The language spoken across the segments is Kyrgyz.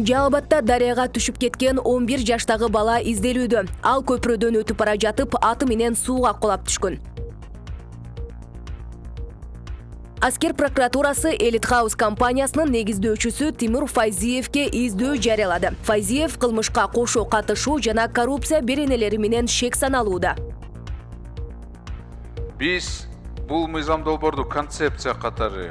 Жалбатта дарыяга түшүп кеткен 11 жаштагы бала изделүүдө. Ал көпүрөдөн өтүп бара жатып, аты менен сууга кулап түшкөн. Аскер прокуратурасы Elite House компаниясынын негиздөөчүсү Тимур Файзиевке издөө жарыялады. Файзиев кылмышка кошо катышуу жана коррупция беренелери менен шек саналууда. Биз бул мыйзам долбоорду концепция катары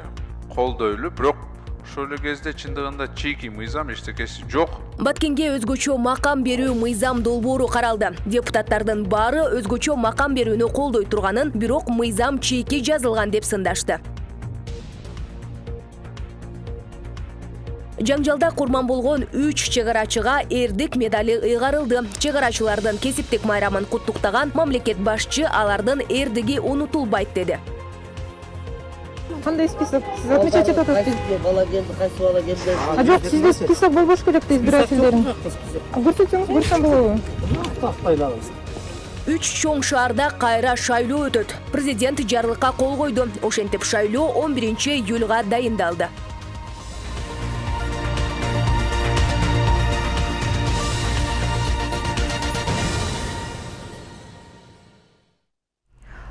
колдойлу, бирок ошол кезде чындыгында чийки мыйзам эчтекеси жок. Баткенге өзгөчө макам берүү мыйзам долбоору каралды. Депутаттардын баары өзгөчө макам берүүнү колдой турганын, бирок мыйзам чийки жазылган деп сындашты. Жаңжалда курман болгон 3 чыгарачыга эрдик медали ыйгарылды. Чыгарачылардын кесиптик майрамын куттуктаган мамлекет башчы алардын эрдиги унутулбайт деди. Кандай список? Сиз отмечать этип атасыз. Жок, сизде список болбош керек да избирательдерин. Көрсөтсөңүз көрсөм болобу? 3 чоң шаарда кайра шайлоо өтөт. Президент жарлыкка кол койду. Ошентип шайлоо 11-июлга дайындалды.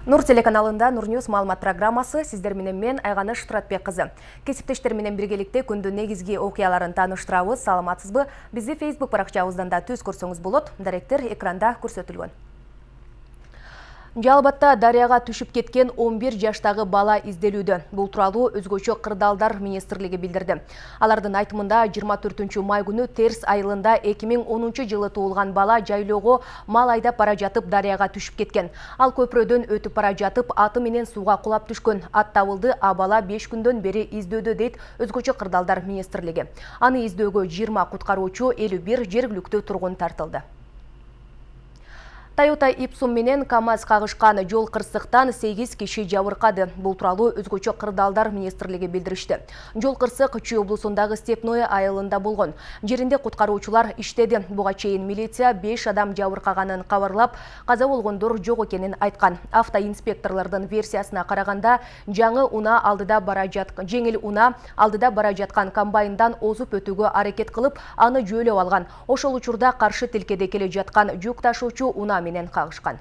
Нур телеканалында Нурньюс маалымат программасы сиздер менен мен Айганыш Туратбек кызы. Кесиптештер менен биргеликте күндүн негизги окуяларын тааныштырабыз. Саламатсызбы? Бизди Facebook баракчабыздан да түз көрсөңүз болот. Даректер экранда көрсөтүлгөн. Жалбатта дарыяга түшүп кеткен 11 жаштагы бала изделүүдө. Бул тууралуу өзгөчө кырдаалдар министрлиги билдирди. Алардын айтымында 24 май күнү Терс айылында 2010 жылы туулган бала жайлоого мал айдап бара жатып дарыяга түшүп кеткен. Ал көпүрөдөн өтүп бара жатып аты менен сууга кулап түшкөн. Ат табылды, а бала 5 күндөн бери издөөдө дейт өзгөчө кырдаалдар министрлиги. Аны издөөгө 20 куткаруучу, 51 жергиликтүү тургун тартылды. Toyota Ipsum менен КамАЗ кагышкан жол кырсыктан 8 киши жабыркады. Бул тууралуу өзгөчө кырдаалдар министрлиги билдиришти. Жол кырсык Чүй облусундагы Степное айылында болгон. Жеринде куткаруучулар иштеди. Буга чейин милиция 5 адам жабыркаганын кабарлап, каза болгондор жок экенин айткан. Автоинспекторлордун версиясына караганда, жеңил уна алдыда бара жаткан комбайндан озуп өтүүгө аракет кылып, аны жөөлөп алган. Ошол учурда каршы тилкеде келе жаткан жүк ташуучу уна менен кагышкан.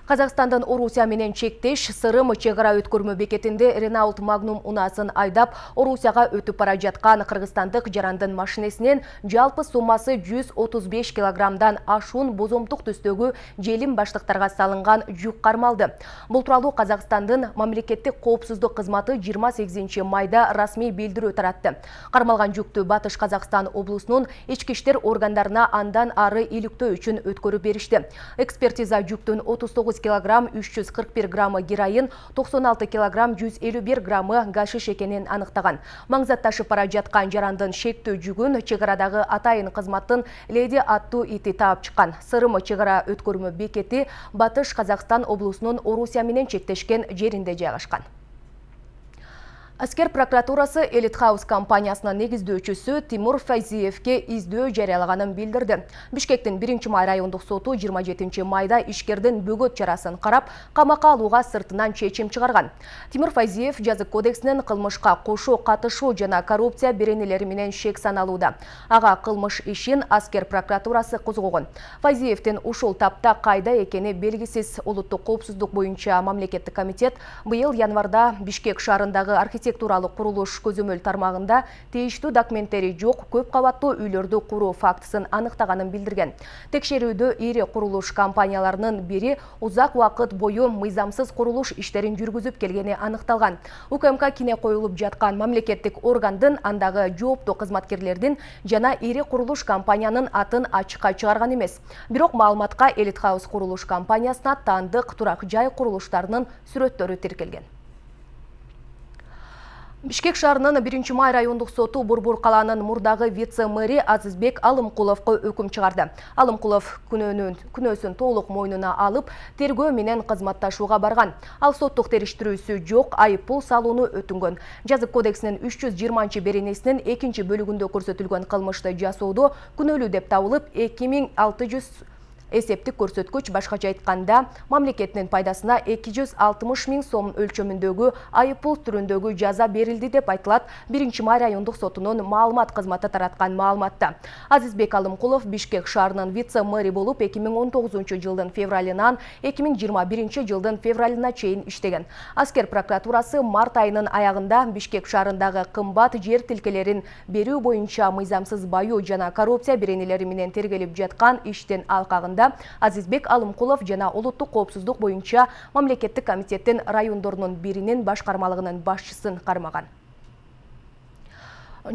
Казакстандын Орусия менен чектеш Сырым чегара өткөрмө бекетинде Renault Magnum унасын айдап, Орусияга өтүп бара жаткан кыргызстандык жарандын машинесинен жалпы суммасы 135 килограммдан ашуун бозомтук түстөгү желим баштыктарга салынган жүк кармалды. Бул тууралуу Казакстандын мамлекеттик коопсуздук кызматы 28 майда расмий билдирүү таратты. Кармалган жүктү Батыш Казакстан облусунун ички иштер органдарына андан ары иликтөө үчүн өткөрүп беришти. Экспертиза жүктүн 39 килограмм 341 граммы героин, 96 килограмм 151 граммы гашиш экенин аныктаган. Маңзат ташып бара жаткан жарандын шектүү жүгүн чегарадагы атайын кызматтын Леди аттуу ити таап чыккан. Сырым чегара өткөрмө бекети Батыш Казакстан облусунун Орусия менен чектешкен жеринде жайгашкан. Аскер прокуратурасы Elite House компаниясынын негиздөөчүсү Тимур Файзиевке издөө жарыялаганын билдирди. Бишкектин 1-май райондук соту 27 майда ишкердин бөгөт чарасын карап, камакка алууга сыртынан чечим чыгарган. Тимур Файзиев жазык кодексинин кылмышка кошо катышуу жана коррупция беренелери менен шек саналууда. Ага кылмыш ишин Аскер прокуратурасы козгогон. Файзиевдин ушул тапта кайда экени белгисиз. Улуттук коопсуздук боюнча мамлекеттик комитет быйыл январда Бишкек шаарындагы архитектуралык курулуш көзөмөл тармагында тийиштүү документтери жок көп кабаттуу үйлөрдү куруу фактысын аныктаганын билдирген. Текшерүүдө ири курулуш компанияларынын бири узак убакыт бою мыйзамсыз курулуш иштерин жүргүзүп келгени аныкталган. УКМК кине коюлуп жаткан мамлекеттик органдын, андагы жооптуу кызматкерлердин жана ири курулуш компаниянын атын ачыкка чыгарган эмес. Бирок маалыматка Elite House курулуш компаниясына таандык турак жай курулуштарынын сүрөттөрү тиркелген. Бишкек шаарынын 1-май райондук соту Бурбур калаанын мурдагы вице-мэри Азизбек Алымкуловго өкүм чыгарды. Алымкулов күнөөсүн толук мойнуна алып, тергөө менен кызматташууга барган. Ал соттук териштирүүсү жок, айыппул салууну өтүнгөн. Жазык кодексинин 320 беренесинин 2-бөлүгүндө көрсөтүлгөн кылмышты жасоодо күнөөлүү деп табылып, Эсептик көрсөткүч башкача айтканда мамлекеттин пайдасына 260 миң сом өлчөмүндөгү айыппул түрүндөгү жаза берилди деп айтылат 1-май райондук сотунун маалымат кызматы тараткан маалыматта. Азизбек Алымкулов Бишкек шаарынын вице-мэри болуп 2019 жылдын февралынан 2021 жылдын февралына чейин иштеген. Аскер прокуратурасы март айынын аягында Бишкек шаарындагы кымбат жер тилкелерин берүү боюнча мыйзамсыз баю жана коррупция беренелери менен тергелип жаткан иштин алкагында Азизбек Алымкулов жана улуттук коопсуздук боюнча мамлекеттик комитеттин райондорунун биринин башкармалыгынын башчысын кармаган.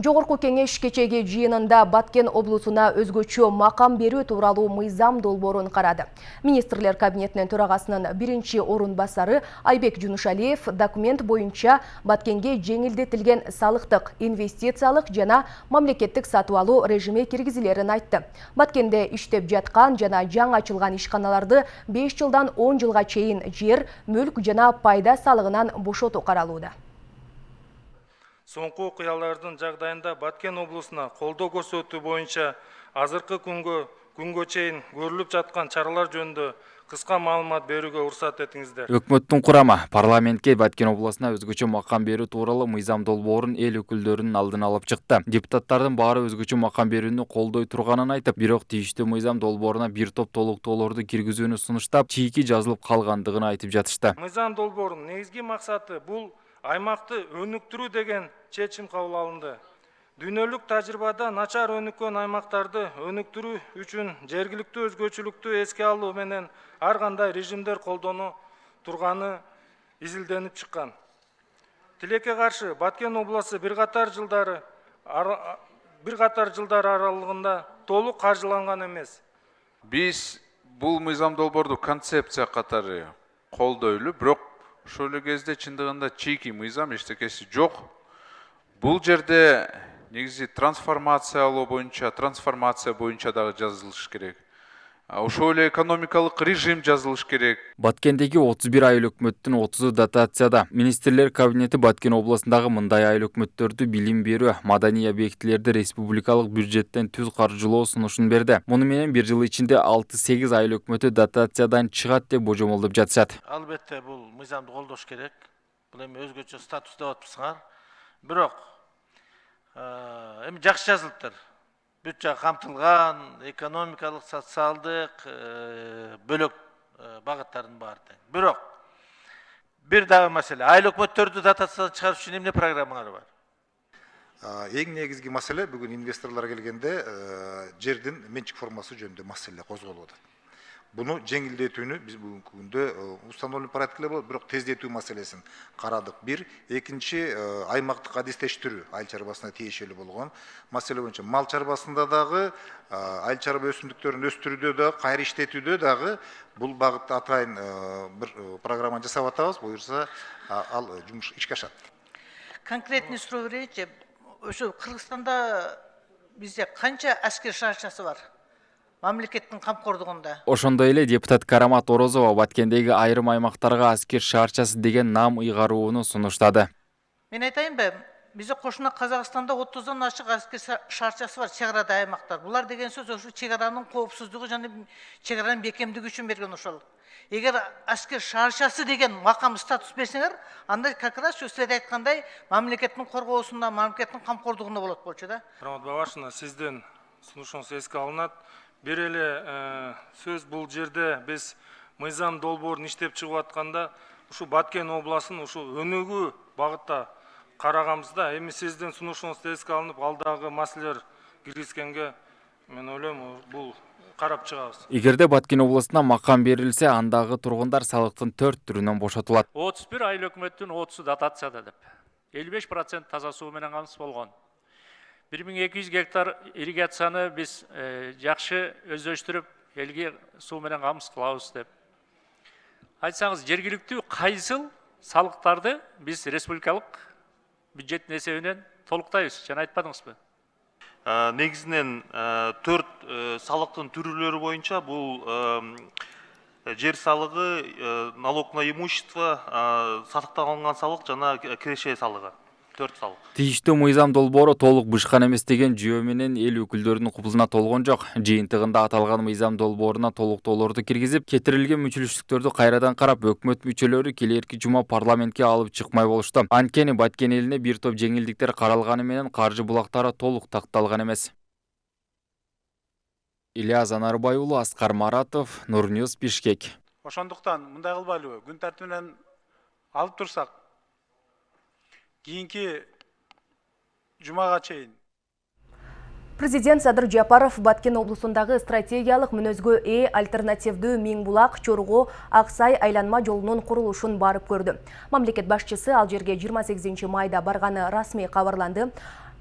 Жогорку кеңеш кечеги жыйынында Баткен облусуна өзгөчө макам берүү тууралуу мыйзам долбоорун карады. Министрлер кабинетинин төрагасынын биринчи орун басары Айбек Жунушалиев документ боюнча Баткенге жеңилдетилген салыктык, инвестициялык жана мамлекеттик сатып алуу режими киргизилерин айтты. Баткенде иштеп жаткан жана жаңы ачылган ишканаларды 5 жылдан 10 жылга чейин жер, мүлк жана пайда салыгынан бошотуу каралууда. Соңку окуялардын жагдайында Баткен облусуна колдоо көрсөтүү боюнча азыркы күнгө чейин көрүлүп жаткан чаралар жөнүндө кыска маалымат берүүгө уруксат этиңиздер. Өкмөттүн курама парламентке Баткен облусуна өзгөчө макам берүү тууралуу мыйзам долбоорун эл өкүлдөрүнүн алдына алып чыкты. Депутаттардын баары өзгөчө макам берүүнү колдой турганын айтып, бирок тийиштүү мыйзам долбооруна бир топ толуктоолорду киргизүүнү сунуштап, чийки жазылып калгандыгын айтып жатышты. Мыйзам долбоорунун негизги максаты бул аймакты өнүктүрүү деген чечим кабыл алынды. Дүйнөлүк тажрыйбада начар өнүккөн аймактарды өнүктүрүү үчүн жергиликтүү өзгөчөлүктү эске алуу менен ар кандай режимдер колдоно турганы изилденип чыккан. Тилекке каршы Баткен облусу бир катар жылдар аралыгында толук каржыланган эмес. Биз бул мыйзам долбоорду концепция катары колдойлу, бирок ошол эле кезде чындыгында чийки мыйзам эчтекеси жок. Бул жерде негизи трансформация боюнча дагы жазылыш керек. Ошол эле экономикалык режим жазылыш керек. Баткендеги 31 айыл өкмөттүн 30 дотацияда. Министрлер кабинети Баткен облусундагы мындай айыл өкмөттөрдү билим берүү, маданий объектилерди республикалык бюджеттен түз каржылоо сунушун берди. Муну менен бир жыл ичинде 6-8 айыл өкмөтү дотациядан чыгат деп божомолдоп жатышат. Албетте бул мыйзамды колдош керек. Бул эми өзгөчө статус деп атпысыңар. Бирок эми жакшы жазылыптыр. Бүт жак камтылган, экономикалык, социалдык бөлөк багыттардын баары тең. Бирок бир дагы маселе, айыл өкмөттөрдү дотациядан чыгарып үчүн эмне программаңар бар? Эң негизги маселе бүгүн инвесторлор келгенде жердин менчик формасы жөнүндө маселе козголуп атат. Буну жеңилдетүүнү биз бүгүнкү күндө установлен порядкеле болот, бирок тездетүү маселесин карадык. Бир, экинчи аймактык адистештирүү айыл чарбасына тиешелүү болгон маселе боюнча мал чарбасында дагы айыл чарба өсүмдүктөрүн өстүрүүдө дагы, кайра иштетүүдө дагы бул багытта атайын бир программа жасап атабыз. Буюрса ал жумуш ишке ашат. Конкретный суроо берейинчи, ошо Кыргызстанда бизде канча аскер шаарчасы бар? Мамлекеттин камкордугунда. Ошондой эле депутат Карамат Орозова Баткендеги айрым аймактарга аскер шаарчасы деген нам ыйгарууну сунуштады. Мен айтайынбы, бизде кошуна Казакстанда 30-дан ашык аскер шаарчасы бар, чек арада аймактар. Булар деген сөз ошо чек аранын коопсуздугу жана чек аранын бекемдиги үчүн берген ошол. Эгер аскер шаарчасы деген макам статус берсеңер, анда как раз сиз айткандай мамлекеттин коргоосунда, мамлекеттин камкордугунда болот болчу да. Карамат Бабашевна, сиздин сунушуңуз эске алынат. Бир эле сөз бул жерде биз мыйзам долбоорун иштеп чыгып атканда ушу Баткен облусунун ушу өнүгүү багытта караганбызда, эми сиздин сунушуңуз эске алынып, алдагы маселелер киргизгенге мен ойлойм бул карап чыгабыз. Эгерде Баткен облусуна макам берилсе, андагы тургундар салыктын 4 түрүнөн бошотулат. 31 айыл өкмөттүн 30 дотацияда деп. 55% таза суу менен камсыз болгон. 1200 гектар ирригацияны биз жакшы өздөштүрүп, элге суу менен камсыз кылабыз деп. Айтсаңыз, жергиликтүү кайсыл салыктарды биз республикалык бюджеттин эсебинен толуктайбыз, жана айтпадыңызбы? Негизинен 4 салыктын түрлөрү боюнча бул жер салыгы, налог на имущество, сатыктан алынган салык жана киреше салыгы. 4 салық. Тийиштүү мыйзам долбоору толук бышкан эмес деген жүйө менен эл өкүлдөрүнүн кубулуна толгон жок. Жыйынтыгында аталган мыйзам долбооруна толуктоолорду киргизип, кетирилген мүчөлүштүктөрдү кайрадан карап, өкмөт мүчөлөрү келерки жума парламентке алып чыкмай болушту. Анткени Баткен элине бир топ жеңилдиктер каралганы менен каржы булактары толук такталган эмес. Ильяс Анарбай уулу, Аскар Маратов, Нурньюз, Бишкек. Ошондуктан мындай кылбайлыбы, күн тартибинен алып турсак, кийинки жумага чейин. Президент Садыр Жапаров Баткен облусундагы стратегиялык мүнөзгө ээ альтернативдүү Миңбулак, Чорго, Аксай айланма жолунун курулушун барып көрдү. Мамлекет башчысы ал жерге 28 майда барганы расмий кабарланды.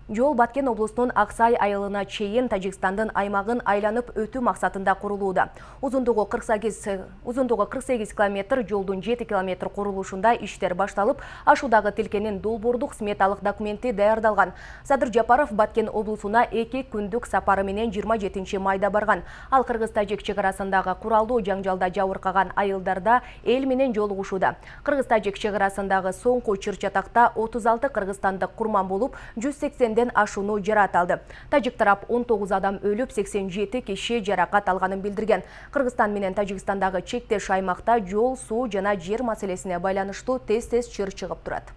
Жол Баткен облусунун Аксай айылына чейин Тажикстандын аймагын айланып өтүү максатында курулууда. Узундугу 48 километр, жолдун 7 километр курулушунда иштер башталып, ашуудагы тилкенин долбоордук сметалык документи даярдалган. Садыр Жапаров Баткен облусуна 2 күндүк сапары менен 27 майда барган. Ал Кыргыз-Тажик чекарасындагы куралдуу жаңжалда жабыркаган айылдарда эл менен жолугушууда. Кыргыз-Тажик чекарасындагы соңку чыр-чатакта 36 кыргызстандык курман болуп, 180 ашууну жарат алды. Тажик тарап 19 адам өлүп, 87 киши жаракат алганын билдирген. Кыргызстан менен Тажикстандагы чектеш аймакта жол, суу жана жер маселесине байланыштуу тез-тез чыр чыгып турат.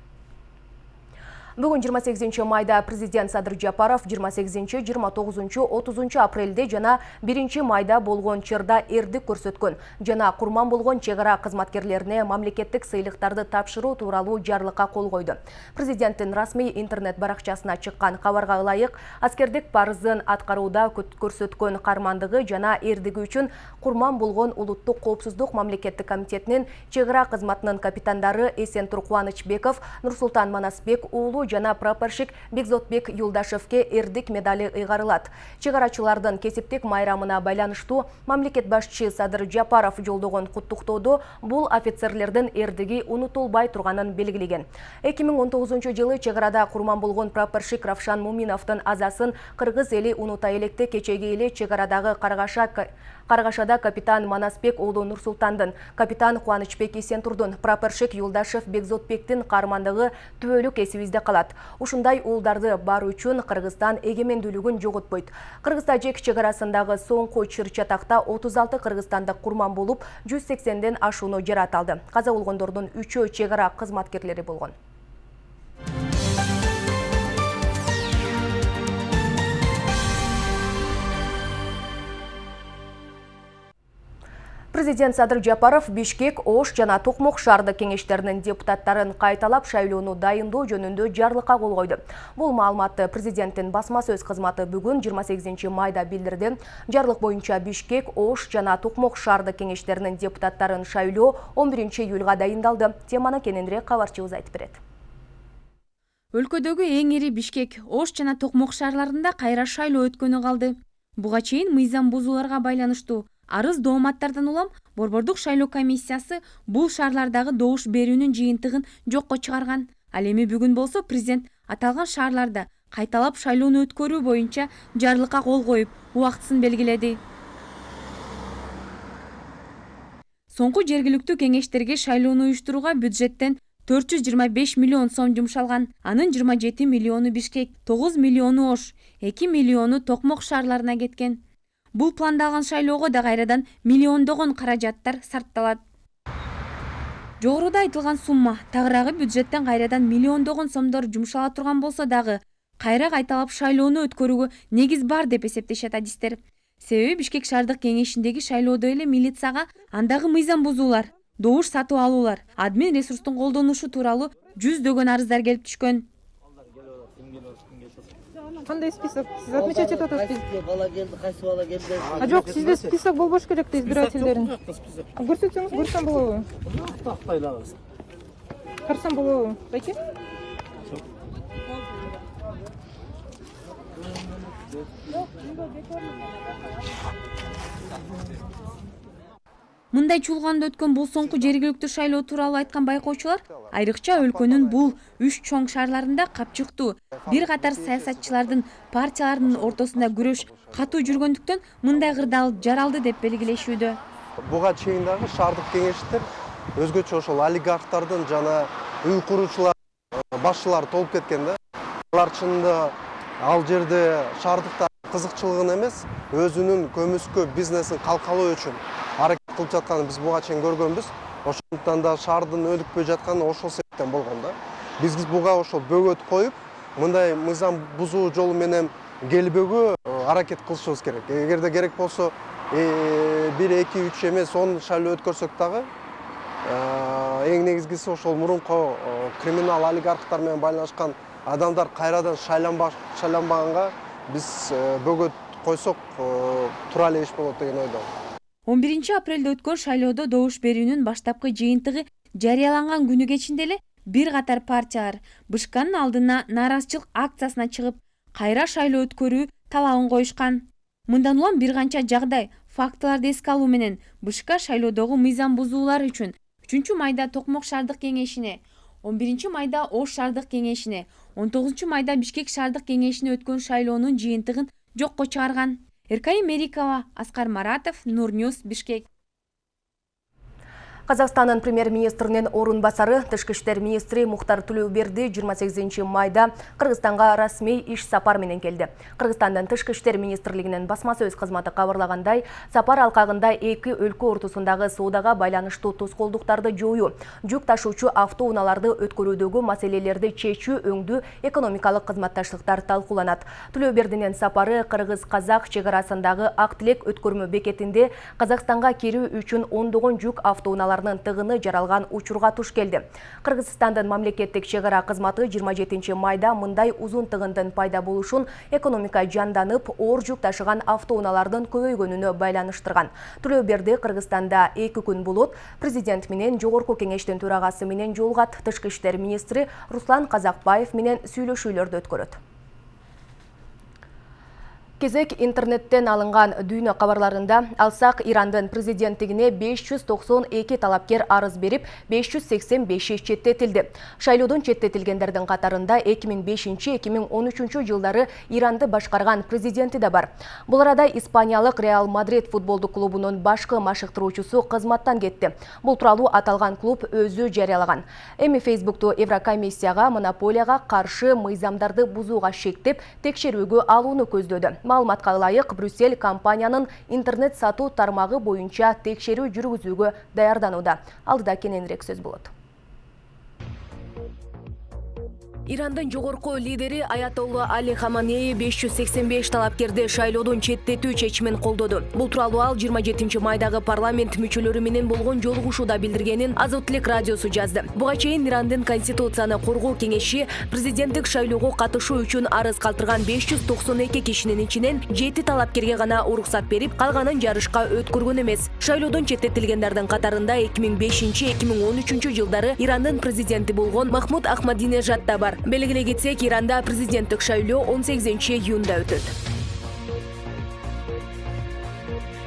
Бүгін 28 майда президент Садыр Жапаров 28, 29, 30 апрелде жана 1 майда болгон чырда эрдик көрсөткөн жана курман болгон чегара кызматкерлерине мамлекеттик сыйлыктарды тапшыруу тууралуу жарлыкка кол койду. Президенттин расмий интернет баракчасына чыккан кабарга ылайык, аскердик парызын аткарууда көрсөткөн кармандыгы жана эрдиги үчүн курман болгон улуттук коопсуздук мамлекеттик комитетинин чегара кызматынын капитандары Эсентур Кубанычбеков, Нурсултан Манасбек уулу жана прапорщик Бекзотбек Юлдашевке эрдик медали ыйгарылат. Чегарачылардын кесиптик майрамына байланыштуу мамлекет башчы Садыр Жапаров жолдогон куттуктоодо бул офицерлердин эрдиги унутулбай турганын белгилеген. 2019 жылы чегарада курман болгон прапорщик Равшан Муминовдун азасын кыргыз эли унута электе. Кечеги эле чегарадагы Каргашада капитан Манасбек уулу Нурсултандын, капитан Кубанычбек Эсентурдун, прапорщик Юлдашев Бекзотбектин кармандыгы түбөлүк эсибизде калат. Ушундай уулдарды бар үчүн Кыргызстан эгемендүүлүгүн жоготпойт. Кыргыз-Тажик чегарасындагы соңку чыр-чатакта 36 кыргызстандык курман болуп, 180ден ашууну жарат алды. Каза болгондордун 3-өө чегара кызматкерлери болгон. Президент Садыр Жапаров Бишкек, Ош жана Токмок шаардык кеңештеринин депутаттарын кайталап шайлоону дайындоо жөнүндө жарлыкка кол койду. Бул маалыматты президенттин басма сөз кызматы бүгүн 28 майда билдирди. Жарлык боюнча Бишкек, Ош жана Токмок шаардык кеңештеринин депутаттарын шайлоо 11 июлга дайындалды. Теманы кененирээк кабарчыбыз айтып берет. Өлкөдөгү эң ири Бишкек, Ош жана Токмок шаарларында кайра шайлоо өткөнү калды. Буга чейин мыйзам бузууларга байланыштуу арыз дооматтардан улам Борбордук шайлоо комиссиясы бул шаарлардагы добуш берүүнүн жыйынтыгын жокко чыгарган. Ал эми бүгүн болсо президент аталган шаарларда кайталап шайлоону өткөрүү боюнча жарлыкка кол коюп, убактысын белгиледи. Соңку жергиликтүү кеңештерге шайлоону уюштурууга бюджеттен 425 миллион сом жумшалган. Анын 27 миллиону Бишкек, 9 миллиону Ош, 2 миллиону Токмок шаарларына кеткен. Бул пландалган шайлоого да кайрадан миллиондогон каражаттар сарпталат. Жогоруда айтылган сумма тагыраагы бюджеттен кайрадан миллиондогон сомдор жумшала турган болсо дагы кайра кайталап шайлоону өткөрүүгө негиз бар деп эсептешет адистер. Себеби Бишкек шаардык кеңешиндеги шайлоодо эле милицияга андагы мыйзам бузуулар, добуш сатып алуулар, админ ресурстун колдонушу тууралуу жүздөгөн арыздар келип түшкөн. Кандай список? Сиз отмечать этип атасыз. Бала келди, кайсы бала келди? Жок, сизде список болбош керек да избирательдерин. Көрсөтсөңүз көрсөм болобу? Тактайлабыз. Карасам болобу? Байке? Мындай чуулганда өткөн бул соңку жергиликтүү шайлоо тууралуу айткан байкоочулар айрыкча өлкөнүн бул 3 чоң шаарларында капчыктуу бир катар саясатчылардын партияларынын ортосунда күрөш катуу жүргөндүктөн мындай кырдаал жаралды деп белгилешүүдө. Буга чейин дагы шаардык кеңештер өзгөчө ошол олигархтардын жана үй куруучулар башчылары толуп кеткен да. Алар чынында ал жерде шаардыкта кызыкчылыгын эмес, өзүнүн көмүскө бизнесин калкалоо үчүн аракет кылып жатканын биз буга чейин көргөнбүз. Ошондуктан да шаардын өнүкпөй жатканы ошол себептен болгон да. Биз буга ошол бөгөт коюп, мындай мыйзам бузуу жолу менен келбөөгө аракет кылышыбыз керек. Эгерде керек болсо 1, 2, 3 эмес 10 шайлоо өткөрсөк дагы эң негизгиси ошол мурунку криминал олигархтар менен байланышкан адамдар кайрадан шайланбаганга биз бөгөт койсок тура эле иш болот деген ойдомун. 11 апрелде өткөн шайлоодо добуш берүүнүн баштапкы жыйынтыгы жарыяланган күнү кечинде эле бир катар партиялар БШКнын алдына нааразычылык акциясына чыгып, кайра шайлоо өткөрүү талабын коюшкан. Мындан улам бир канча жагдай, фактыларды эске алуу менен БШК шайлоодогу мыйзам бузуулар үчүн 3-майда Токмок шаардык кеңешине, 11-майда Ош шаардык кеңешине, 19-майда Бишкек шаардык кеңешине өткөн шайлоонун жыйынтыгын жокко чыгарган. Эркай Мерикова, Аскар Маратов, Нурньюз, Бишкек. Қазақстанның премьер-министрінің орынбасары Тышкы иштер министри Мухтар Төлеуберди 28 майда Кыргызстанга расмий иш сапар менен келди. Кыргызстандын Тышкы иштер министрлигинин басма-сөз кызматы кабарлагандай, сапар алкагында эки өлкө ортосундагы соодага байланыштуу тоскоолдуктарды жоюу, жүк ташуучу автоунааларды өткөрүүдөгү маселелерди чечүү өңдүү экономикалык кызматташтыктар талкууланат. Төлеубердинин сапары кыргыз-казак чек арасындагы Ак Тилек өткөрмө бекетинде Казакстанга кирүү үчүн ондогон жүк автоунаалар тыгыны жаралган учурга туш келди. Кыргызстандын мамлекеттик чек ара кызматы 27 майда мындай узун тыгындын пайда болушун экономика жанданып, оор жүк ташыган автоунаалардын көбөйгөнүнө байланыштырган. Төлеуберди Кыргызстанда 2 күн болот, президент менен жогорку кеңештин төрагасы менен жолугат. Тышкы иштер министри Руслан Казакбаев менен сүйлөшүүлөрдү өткөрөт. Кезек интернеттен алынган дүйнө кабарларында алсак Ирандын президенттигине 592 талапкер арыз берип, 585 четтетилди. Шайлоодон четтетилгендердин катарында 2005-2013 жылдары Иранды башкарган президенти да бар. Бул арада Испаниялык Реал Мадрид футболдук клубунун башкы машыктыруучусу кызматтан кетти. Бул тууралуу аталган клуб өзү жарыялаган. Эми Фейсбукту Еврокомиссияга монополияга каршы мыйзамдарды бузууга шектеп, текшерүүгө алууну көздөдү. Маалыматка ылайык, Брюссель компаниянын интернет сатуу тармагы боюнча текшерүү жүргүзүүгө даярданууда. Алдыда кененирээк сөз болот. Ирандын жогорку лидери Аятолла Али Хаманеи 585 талапкерди шайлоодон четтетүү чечимин колдоду. Бул тууралуу ал 27 майдагы парламент мүчөлөрү менен болгон жолугушууда билдиргенин Азот Тилек радиосу жазды. Буга чейин Ирандын конституцияны коргоо кеңеши президенттик шайлоого катышуу үчүн арыз калтырган 592 кишинин ичинен 7 талапкерге гана уруксат берип, калганын жарышка өткөргөн эмес. Шайлоодон четтетилгендердин катарында 2005-2013 жылдары Ирандын президенти болгон Махмуд Ахмадинежад да бар. Белгилей кетсек, Иранда президенттик шайлоо 18 июнда өтөт.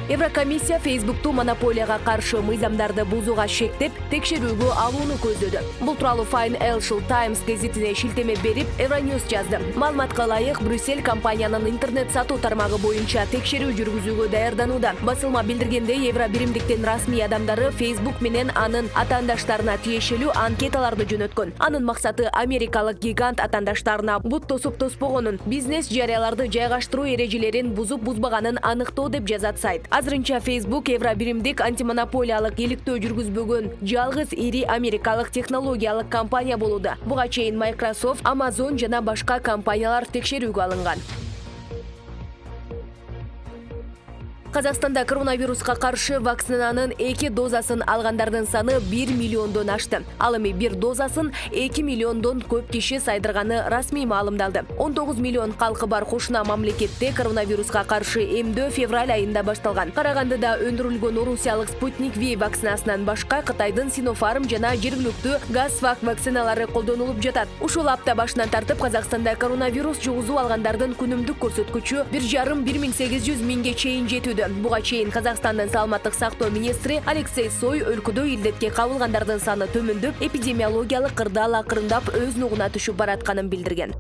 Еврокомиссия Фейсбукту монополияга каршы мыйзамдарды бузууга шектеп, текшерүүгө алууну көздөдү. Бул тууралуу Financial Times гезитине шилтеме берип, Euronews жазды. Маалыматка ылайык, Брюссель компаниянын интернет сатуу тармагы боюнча текшерүү жүргүзүүгө даярданууда. Басылма билдиргендей, Евробиримдиктин расмий адамдары Facebook менен анын атаандаштарына тиешелүү анкеталарды жөнөткөн. Анын максаты америкалык гигант атаандаштарына бут тосуп тоспогонун, бизнес жарыяларды жайгаштыруу эрежелерин бузуп-бузбаганын аныктоо деп жазат сайт. Азырынча Facebook Евробиримдик антимонополиялык иликтөө жүргүзбөгөн жалгыз ири америкалык технологиялык компания болууда. Буга чейин Microsoft, Amazon жана башка компаниялар текшерүүгө алынган. Казакстанда коронавируска каршы вакцинанын 2 дозасын алгандардын саны 1 миллиондон ашты. Ал эми 1 дозасын 2 миллиондон көп киши сайдырганы расмий маалымдалды. 19 миллион калкы бар кошуна мамлекетте коронавируска каршы эмдөө февраль айында башталган. Карагандыда өндүрүлгөн орусиялык Спутник V вакцинасынан башка Кытайдын Sinopharm жана жергиликтүү Газфак вакциналары колдонулуп жатат. Ушул апта башынан тартып Казакстанда коронавирус жугузуу алгандардын күнүмдүк көрсөткүчү 1,5–1800 миңге чейин жетүүдө. Буга чейин Казакстандын саламаттык сактоо министри Алексей Сой өлкөдө илдетке кабылгандардын саны төмөндөп, эпидемиологиялык кырдаал акырындап өз нугуна түшүп баратканын билдирген.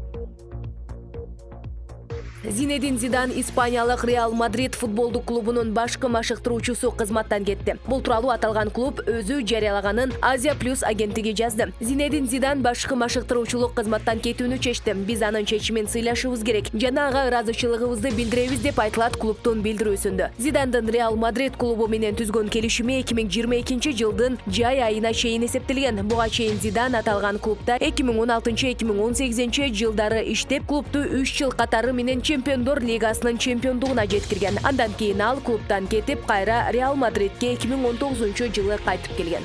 Зинедин Зидан Испаниялык Реал Мадрид футболдук клубунун башкы машыктыруучусу кызматтан кетти. Бул тууралуу аталган клуб өзү жарыялаганын Азия Плюс агенттиги жазды. Зинедин Зидан башкы машыктыруучулук кызматтан кетүүнү чечти. Биз анын чечимин сыйлашыбыз керек. Жана ага ыраазычылыгыбызды билдиребиз деп айтылат клубтун билдирүүсүндө. Зидандын Реал Мадрид клубу менен түзгөн келишими 2022 жылдын жай айына чейин эсептелген. Буга чейин Зидан аталган клубда 2016-2018 жылдары иштеп, клубду 3 жыл катары менен Чемпиондор лигасынын чемпиондугуна жеткирген. Андан кийин ал клубтан кетип, кайра Реал Мадридке 2019 жылы кайтып келген.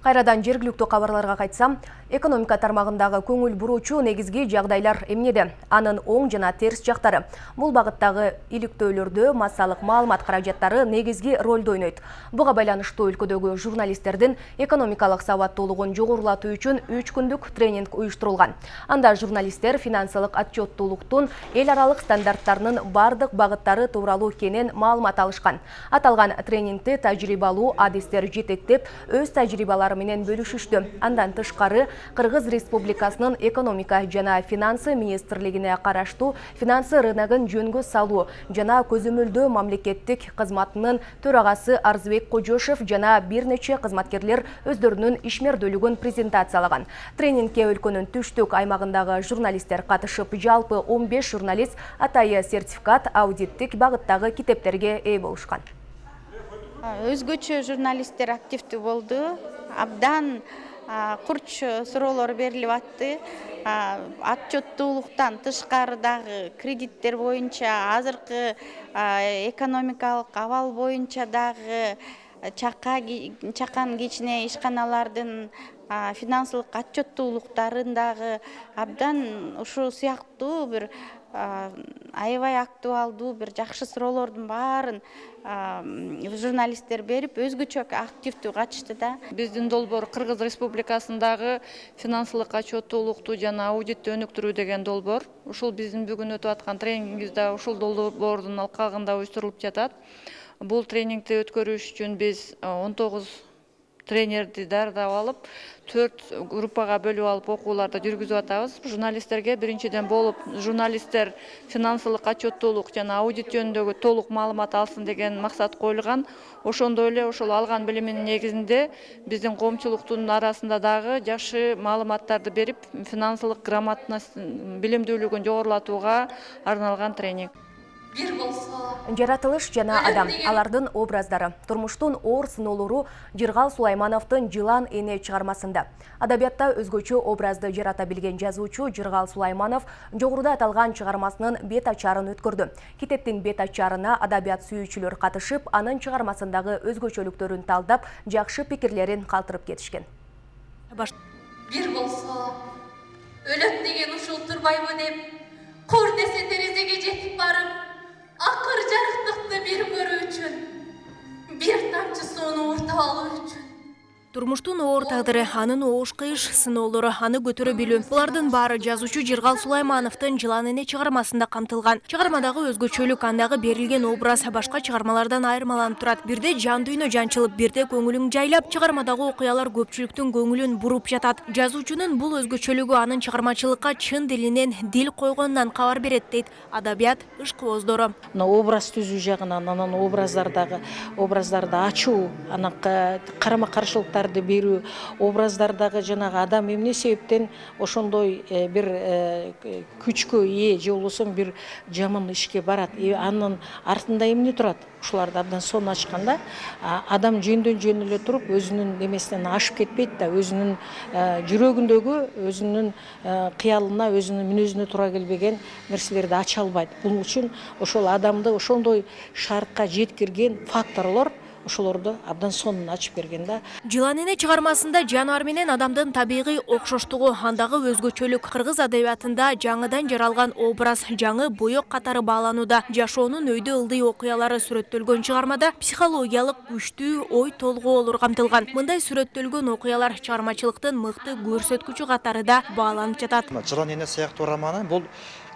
Кайрадан жергиликтүү кабарларга кайтсам, экономика тармагындагы көңүл буруучу негизги жагдайлар эмнеде? Анын оң жана терс жактары. Бул багыттагы иликтөөлөрдө массалык маалымат каражаттары негизги ролду ойнойт. Буга байланыштуу өлкөдөгү журналисттердин экономикалык сабаттуулугун жогорулатуу үчүн 3 күндүк тренинг уюштурулган. Анда журналисттер финансылык отчеттуулуктун эл аралык стандарттарынын бардык багыттары тууралуу кенен маалымат алышкан. Аталган тренингти тажрыйбалуу адистер жетектеп, өз тажрыйбалары менен бөлүшүштү. Андан тышкары Кыргыз Республикасынын экономика жана финансы министрлигине караштуу финансы рыногун жөнгө салуу жана көзөмөлдөө мамлекеттик кызматынын төрагасы Арзыбек Кожошев жана бир нече кызматкерлер өздөрүнүн ишмердүүлүгүн презентациялаган. Тренингке өлкөнүн түштүк аймагындагы журналисттер катышып, жалпы 15 журналист атайы сертификат, аудиттик багыттагы китептерге ээ болушкан. Өзгөчө журналисттер активдүү болду. Абдан курч суроолор берилип атты. Отчеттуулуктан тышкарыдагы кредиттер боюнча, азыркы экономикалык абал боюнча дагы чакан кичине ишканалардын финансылык отчеттуулуктарын дагы абдан ушул сыяктуу бир аябай актуалдуу бир жакшы суроолордун баарын журналисттер берип, өзгөчө активдүү катышты да. Биздин долбоор Кыргыз Республикасындагы финансылык отчеттуулукту жана аудитти өнүктүрүү деген долбоор. Ушул биздин бүгүн өтүп аткан тренингибизде ушул долбоордун алкагында уюштурулуп жатат. Бул тренингди өткөрүш үчүн биз 19 тренерди дардап алып, 4 группага бөлүп алып окууларды жүргүзүп атабыз. Журналисттерге биринчиден болуп, журналисттер финансылык отчеттуулук жана аудит жөнүндөгү толук маалымат алсын деген максат коюлган. Ошондой эле ошол алган билиминин негизинде биздин коомчулуктун арасында дагы жакшы маалыматтарды берип, финансылык грамотность билимдүүлүгүн жогорулатууга арналган тренинг. Жаратылыш жана адам, алардын образдары. Турмуштун оор сыноолору Жыргал Сулаймановдун Жылан эне чыгармасында. Адабиятта өзгөчө образды жарата билген жазуучу Жыргал Сулайманов жогоруда аталган чыгармасынын бет ачарын өткөрдү. Китептин бет ачарына адабият сүйүүчүлөр катышып, анын чыгармасындагы өзгөчөлүктөрүн талдап, жакшы пикирлерин калтырып кетишкен. Бир болсо, өлөт деген ушул турбайбы деп, кур десе терезеге жетип барып, акыр жарыктыкты бир көрүү үчүн, бир тамчы сууну уртап алуу үчүн. Турмуштун оор тагдыры, анын оош кыйыш сыноолору, аны көтөрө билүү. Булардын баары жазуучу Жыргал Сулаймановдун Жылан эне чыгармасында камтылган. Чыгармадагы өзгөчөлүк, андагы берилген образ башка чыгармалардан айырмаланып турат. Бирде жан дүйнө жанчылып, бирде көңүлүң жайлап, чыгармадагы окуялар көпчүлүктүн көңүлүн буруп жатат. Жазуучунун бул өзгөчөлүгү анын чыгармачылыкка чын дилинен дил койгонунан кабар берет, дейт адабият ышкыбоздору. Образ түзүү жагынан, анан образдарды ачуу, анан карама каршылыктар берүү, образдардагы жанагы адам эмне себептен ошондой бир күчкө ээ же болбосо бир жаман ишке барат, анын артында эмне турат? Ушуларды абдан сонун ачканда, адам жөндөн жөн эле туруп, өзүнүн немесинен ашып кетпейт да, өзүнүн жүрөгүндөгү, өзүнүн кыялына, өзүнүн мүнөзүнө туура келбеген нерселерди ача албайт. Бул үчүн ошол адамды ошондой шартка жеткирген факторлор ошолорду абдан сонун ачып берген да. Жылан эне чыгармасында жаныбар менен адамдын табигый окшоштугу, андагы өзгөчөлүк кыргыз адабиятында жаңыдан жаралган образ, жаңы боек катары бааланууда. Жашоонун өйдө ылдый окуялары сүрөттөлгөн чыгармада психологиялык күчтүү ой толгоолор камтылган. Мындай сүрөттөлгөн окуялар чыгармачылыктын мыкты көрсөткүчү катары да бааланып жатат. Жылан эне сыяктуу романы бул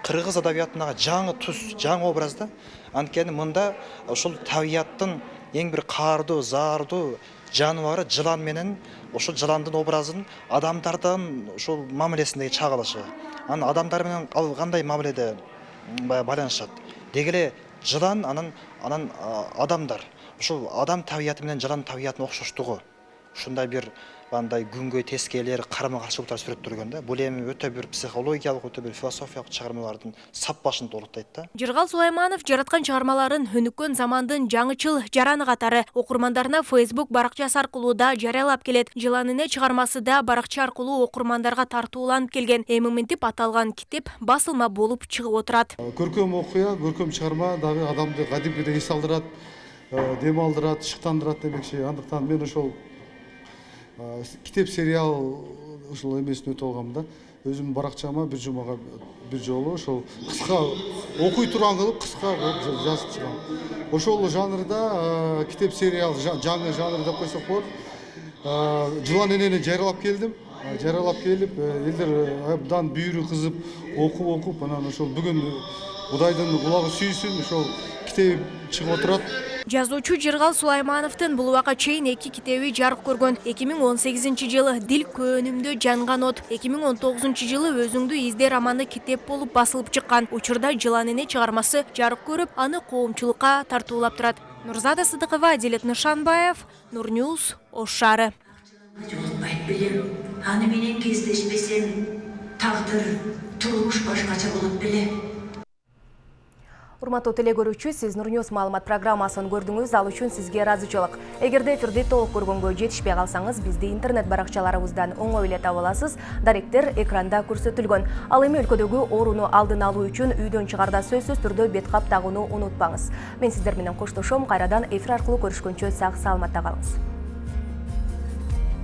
кыргыз адабиятындагы жаңы түс, жаңы образ да. Анткени мында ошол табияттын ең бір қардуу заардуу жаныбары жылан менен ошол жыландын образын адамдардан ошол мамилесиндеги чагылышы. Анан адамдар менен ал кандай мамиледе байланышат. Деги эле жылан анан адамдар. Ошол адам табияты менен жылан табиятынын окшоштугу. Ушундай бир андай күнгөй тескелер, карама-каршылыктар сүрөттөлгөн да. Бул эми өтө бир психологиялык, өтө бир философиялык чыгармалардын сап башын толуктайт да. Жыргал Сулайманов жараткан чыгармаларын өнүккөн замандын жаңычыл жараны катары окурмандарына Facebook баракчасы аркылуу да жарыялап келет. Жыланына чыгармасы да баракча аркылуу окурмандарга тартууланып келген. Эмиминтип аталган китеп басылма болуп чыгып отурат. Көркөм окуя, көркөм чыгарма дагы адамды кадимкидей эс алдырат, дем алдырат, шыктандырат демекчи. Андыктан мен ошол китеп сериал ушул эмесин өтө алгам да. Өзүм баракчама бир жумага бир жолу ошол кыска окуй турган кылып кыска жазып чыгам. Ошол жанрда китеп сериал жаңы жанр деп койсок болот. Жылан энени жарыялап келдим. Жарыялап келип элдер абдан бүйүрү кызып окуп анан ошол бүгүн Кудайдын кулагы сүйсүн ошол китеп чыгып отурат. Жазуучу Жыргал Сулаймановдун бул убакка чейин 2 китеби жарык көргөн. 2018-жылы Дил көөнүмдө жанган от, 2019-жылы Өзүңдү изде романы китеп болуп басылып чыккан. Учурда Жылан эне чыгармасы жарык көрүп, аны коомчулукка тартуулап турат. Нурзада Сыдыкова, Адилет Нышанбаев, Нурньюз, Ош шаары. Аны менен кездешпесем, тагдыр, турмуш башкача болот беле. Урматтуу теле көрүүчү, сиз Нурньюз маалымат программасын көрдүңүз, ал үчүн сизге ыраазычылык. Эгерде эфирди толук көргөнгө жетишпей калсаңыз, бизди интернет баракчаларыбыздан оңой эле таба аласыз. Даректер экранда көрсөтүлгөн. Ал эми өлкөдөгү ооруну алдын алуу үчүн үйдөн чыгарда сөзсүз түрдө бет кап тагууну унутпаңыз. Мен сиздер менен коштошом. Кайрадан эфир аркылуу көрүшкөнчө сак саламатта калыңыз.